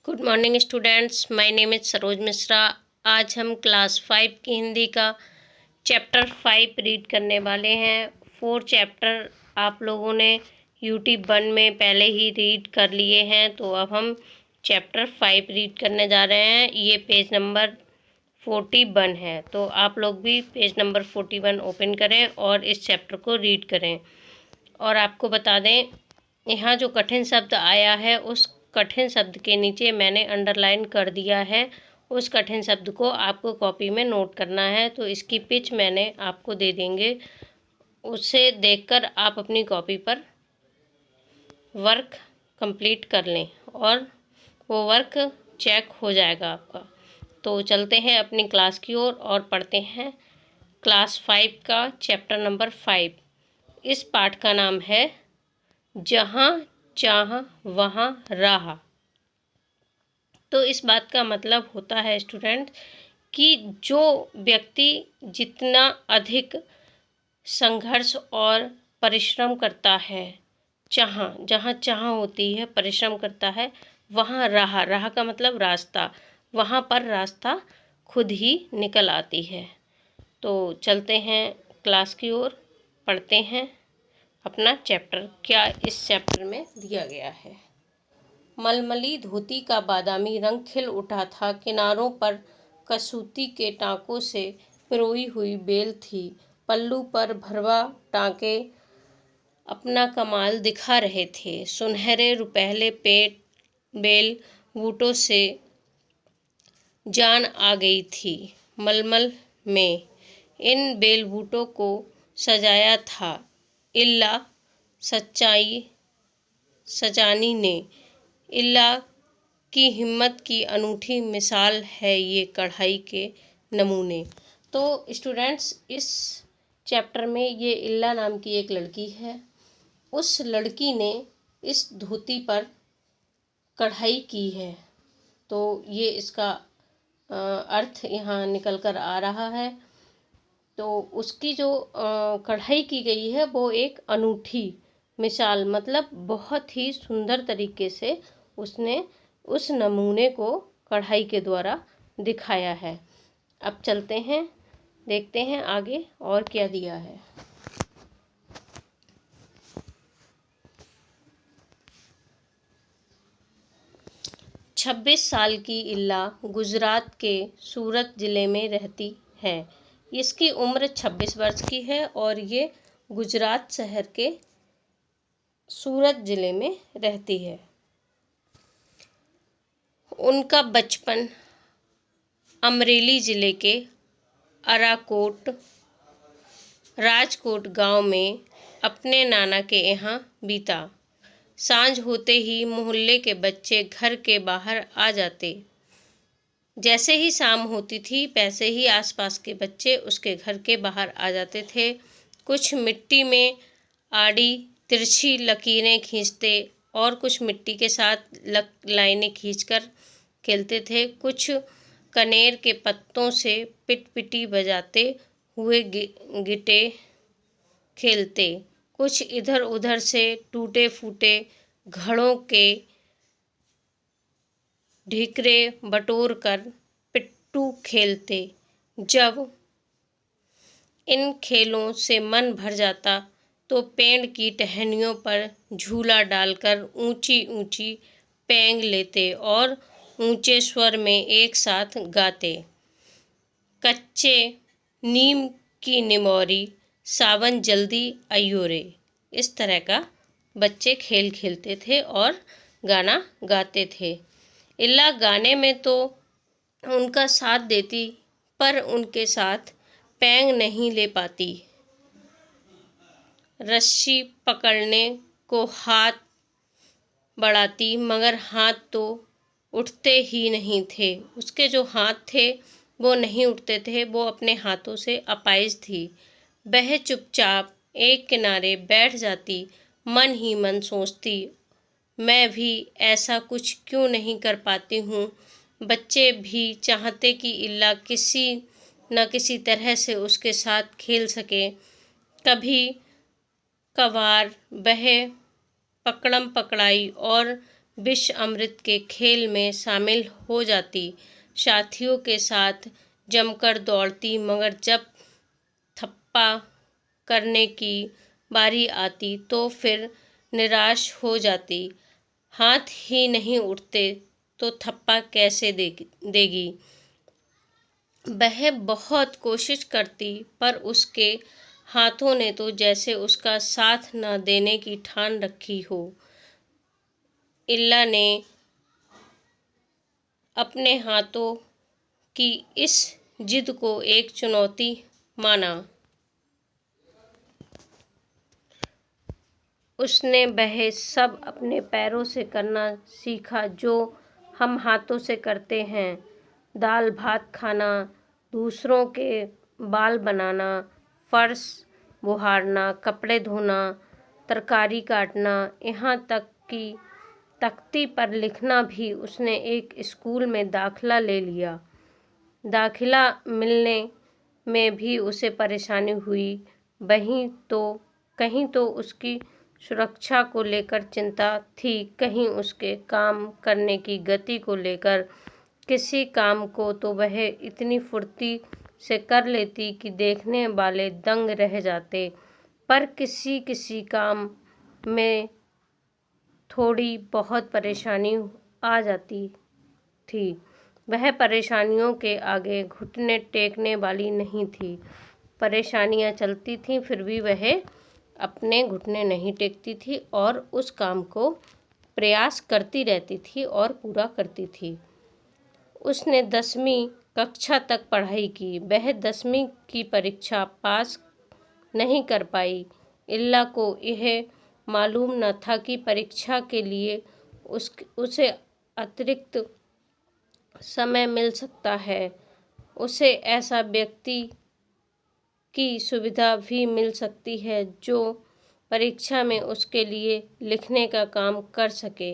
Good morning students, my name is Saroj Mishra. आज हम class 5 की हिंदी का चैप्टर 5 रीड करने वाले हैं। 4 चैप्टर आप लोगों ने यूटी 1 में पहले ही रीड कर लिए हैं, तो अब हम चैप्टर 5 रीड करने जा रहे हैं। ये पेज नंबर 41 है, तो आप लोग भी पेज नंबर 41 ओपन करें और इस चैप्टर को रीड करें। और आपको बता दें, यहाँ जो कठिन शब्द आया है उस कठिन शब्द के नीचे मैंने अंडरलाइन कर दिया है। उस कठिन शब्द को आपको कॉपी में नोट करना है, तो इसकी पिच मैंने आपको दे देंगे। उसे देखकर आप अपनी कॉपी पर वर्क कंप्लीट कर लें और वो वर्क चेक हो जाएगा आपका। तो चलते हैं अपनी क्लास की ओर और पढ़ते हैं क्लास 5 का चैप्टर नंबर 5। इस पाठ का नाम है जहाँ चाह वहाँ राह। तो इस बात का मतलब होता है स्टूडेंट कि जो व्यक्ति जितना अधिक संघर्ष और परिश्रम करता है, जहाँ चाह होती है, परिश्रम करता है, वहाँ राह का मतलब रास्ता, वहाँ पर रास्ता खुद ही निकल आती है। तो चलते हैं क्लास की ओर, पढ़ते हैं अपना चैप्टर। क्या इस चैप्टर में दिया गया है। मलमली धोती का बादामी रंग खिल उठा था। किनारों पर कसूती के टाँकों से पिरोई हुई बेल थी। पल्लू पर भरवा टाँके अपना कमाल दिखा रहे थे। सुनहरे रुपहले पेट बेल बूटों से जान आ गई थी। मलमल में इन बेल बूटों को सजाया था इल्ला सजानी ने। इल्ला की हिम्मत की अनूठी मिसाल है ये कढ़ाई के नमूने। तो स्टूडेंट्स, इस चैप्टर में ये इल्ला नाम की एक लड़की है। उस लड़की ने इस धोती पर कढ़ाई की है, तो ये इसका अर्थ यहाँ निकल कर आ रहा है। तो उसकी जो कढ़ाई की गई है वो एक अनूठी मिसाल, मतलब बहुत ही सुंदर तरीके से उसने उस नमूने को कढ़ाई के द्वारा दिखाया है। अब चलते हैं, देखते हैं आगे और क्या दिया है। 26 साल की इल्ला गुजरात के सूरत ज़िले में रहती है। इसकी उम्र 26 वर्ष की है और ये गुजरात शहर के सूरत ज़िले में रहती है। उनका बचपन अमरेली ज़िले के राजकोट गांव में अपने नाना के यहाँ बीता। सांझ होते ही मोहल्ले के बच्चे घर के बाहर आ जाते। जैसे ही शाम होती थी वैसे ही आसपास के बच्चे उसके घर के बाहर आ जाते थे। कुछ मिट्टी में आड़ी तिरछी लकीरें खींचते और कुछ मिट्टी के साथ लाइनें खींचकर खेलते थे। कुछ कनेर के पत्तों से पिटपिटी बजाते हुए गिटे खेलते। कुछ इधर उधर से टूटे फूटे घड़ों के ढिकरे बटोर कर पिट्टू खेलते। जब इन खेलों से मन भर जाता तो पेड़ की टहनियों पर झूला डालकर ऊंची ऊंची पैंग लेते और ऊंचे स्वर में एक साथ गाते। कच्चे नीम की निमोरी सावन जल्दी आइयो रे। इस तरह का बच्चे खेल खेलते थे और गाना गाते थे। इल्ला गाने में तो उनका साथ देती, पर उनके साथ पैंग नहीं ले पाती। रस्सी पकड़ने को हाथ बढ़ाती, मगर हाथ तो उठते ही नहीं थे। उसके जो हाथ थे वो नहीं उठते थे, वो अपने हाथों से अपाहिज थी। वह चुपचाप एक किनारे बैठ जाती, मन ही मन सोचती, मैं भी ऐसा कुछ क्यों नहीं कर पाती हूँ। बच्चे भी चाहते कि इल्ला किसी न किसी तरह से उसके साथ खेल सके। कभी कभार वह पकड़म पकड़ाई और विष अमृत के खेल में शामिल हो जाती, साथियों के साथ जमकर दौड़ती, मगर जब थप्पा करने की बारी आती तो फिर निराश हो जाती। हाथ ही नहीं उठते तो थप्पा कैसे देगी। वह बहुत कोशिश करती पर उसके हाथों ने तो जैसे उसका साथ न देने की ठान रखी हो। इल्ला ने अपने हाथों की इस जिद को एक चुनौती माना। उसने वह सब अपने पैरों से करना सीखा जो हम हाथों से करते हैं। दाल भात खाना, दूसरों के बाल बनाना, फर्श बुहारना, कपड़े धोना, तरकारी काटना, यहाँ तक कि तख्ती पर लिखना भी। उसने एक स्कूल में दाखिला ले लिया। दाखिला मिलने में भी उसे परेशानी हुई। कहीं तो उसकी सुरक्षा को लेकर चिंता थी, कहीं उसके काम करने की गति को लेकर। किसी काम को तो वह इतनी फुर्ती से कर लेती कि देखने वाले दंग रह जाते, पर किसी किसी काम में थोड़ी बहुत परेशानी आ जाती थी। वह परेशानियों के आगे घुटने टेकने वाली नहीं थी। परेशानियां चलती थीं, फिर भी वह अपने घुटने नहीं टेकती थी और उस काम को प्रयास करती रहती थी और पूरा करती थी। उसने 10वीं कक्षा तक पढ़ाई की। वह 10वीं की परीक्षा पास नहीं कर पाई। इल्ला को यह मालूम न था कि परीक्षा के लिए उसे अतिरिक्त समय मिल सकता है। उसे ऐसा व्यक्ति की सुविधा भी मिल सकती है जो परीक्षा में उसके लिए लिखने का काम कर सके।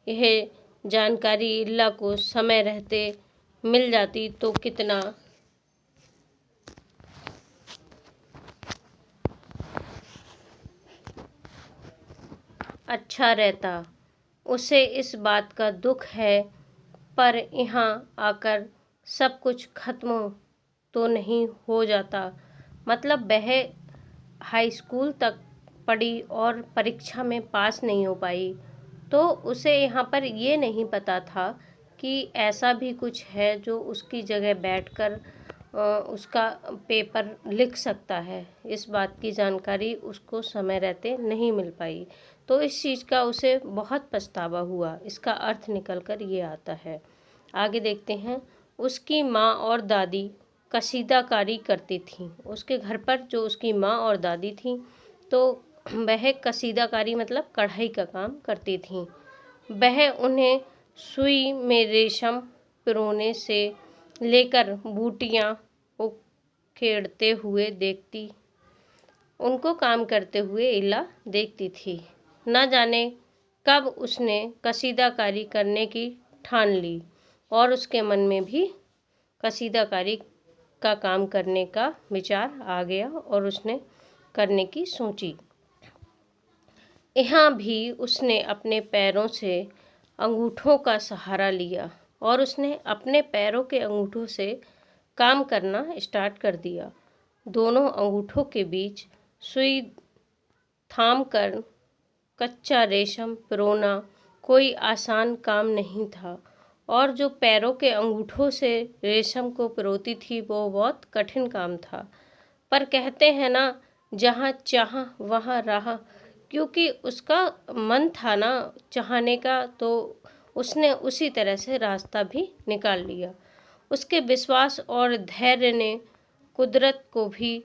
यह जानकारी इल्ला को समय रहते मिल जाती तो कितना अच्छा रहता। उसे इस बात का दुख है, पर यहाँ आकर सब कुछ खत्म तो नहीं हो जाता। मतलब वह हाई स्कूल तक पढ़ी और परीक्षा में पास नहीं हो पाई, तो उसे यहाँ पर ये नहीं पता था कि ऐसा भी कुछ है जो उसकी जगह बैठकर उसका पेपर लिख सकता है। इस बात की जानकारी उसको समय रहते नहीं मिल पाई, तो इस चीज़ का उसे बहुत पछतावा हुआ। इसका अर्थ निकल कर ये आता है। आगे देखते हैं। उसकी माँ और दादी कसीदाकारी करती थीं। उसके घर पर जो उसकी माँ और दादी थीं, तो वह कसीदाकारी मतलब कढ़ाई का काम करती थीं। वह उन्हें सुई में रेशम पिरोने से लेकर बूटियाँ उखेड़ते हुए देखती, उनको काम करते हुए इल्ला देखती थी। न जाने कब उसने कसीदाकारी करने की ठान ली और उसके मन में भी कसीदाकारी का काम करने का विचार आ गया और उसने करने की सोची। यहाँ भी उसने अपने पैरों से अंगूठों का सहारा लिया और उसने अपने पैरों के अंगूठों से काम करना स्टार्ट कर दिया। दोनों अंगूठों के बीच सुई थाम कर कच्चा रेशम पिरोना कोई आसान काम नहीं था, और जो पैरों के अंगूठों से रेशम को पिरोती थी वो बहुत कठिन काम था। पर कहते हैं ना, जहाँ चाह वहाँ राह। क्योंकि उसका मन था ना चाहने का, तो उसने उसी तरह से रास्ता भी निकाल लिया। उसके विश्वास और धैर्य ने कुदरत को भी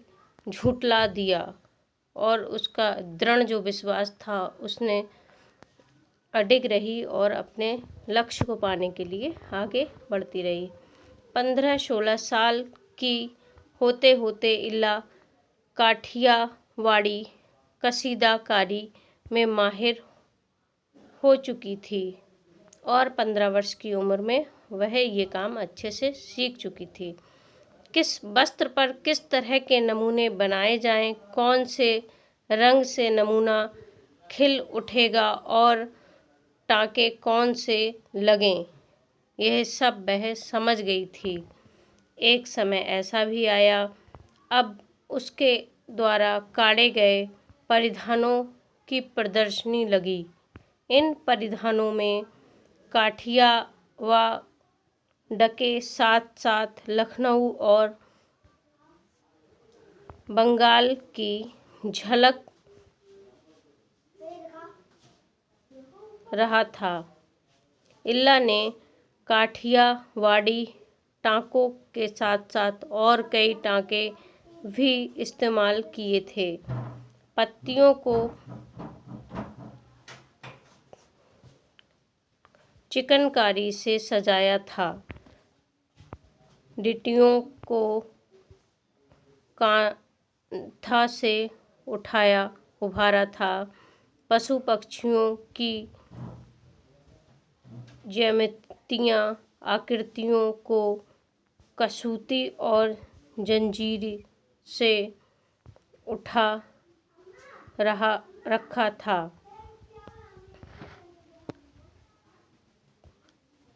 झुठला दिया, और उसका दृढ़ जो विश्वास था उसने अडिग रही और अपने लक्ष्य को पाने के लिए आगे बढ़ती रही। 15-16 साल की होते होते इल्ला काठियावाड़ी कसीदाकारी में माहिर हो चुकी थी और 15 वर्ष की उम्र में वह ये काम अच्छे से सीख चुकी थी। किस वस्त्र पर किस तरह के नमूने बनाए जाएं, कौन से रंग से नमूना खिल उठेगा और टाँके कौन से लगें, यह सब वह समझ गई थी। एक समय ऐसा भी आया, अब उसके द्वारा काढ़े गए परिधानों की प्रदर्शनी लगी। इन परिधानों में काठिया व डके साथ साथ लखनऊ और बंगाल की झलक रहा था। इल्ला ने काठियावाड़ी टाँकों के साथ साथ और कई टाँके भी इस्तेमाल किए थे। पत्तियों को चिकनकारी से सजाया था, डिटियों को कांथा से उभारा था, पशु पक्षियों की ज्यामितीय आकृतियों को कसूती और जंजीर से रखा था।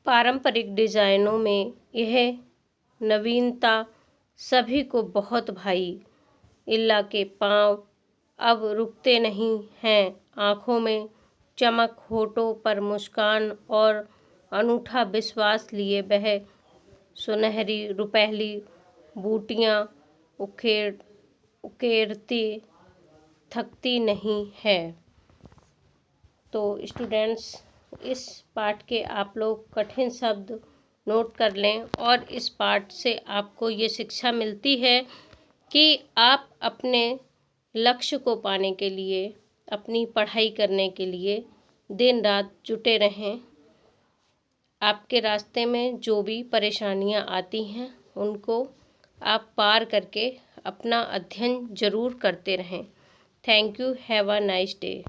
पारंपरिक डिजाइनों में यह नवीनता सभी को बहुत भाई। इल्ला के पांव अब रुकते नहीं हैं, आंखों में चमक, होठों पर मुस्कान और अनूठा विश्वास लिए वह सुनहरी रुपहली बूटियां उकेरती थकती नहीं है। तो स्टूडेंट्स, इस पाठ के आप लोग कठिन शब्द नोट कर लें और इस पाठ से आपको ये शिक्षा मिलती है कि आप अपने लक्ष्य को पाने के लिए, अपनी पढ़ाई करने के लिए दिन रात जुटे रहें। आपके रास्ते में जो भी परेशानियां आती हैं उनको आप पार करके अपना अध्ययन ज़रूर करते रहें। Thank you. Have a nice day.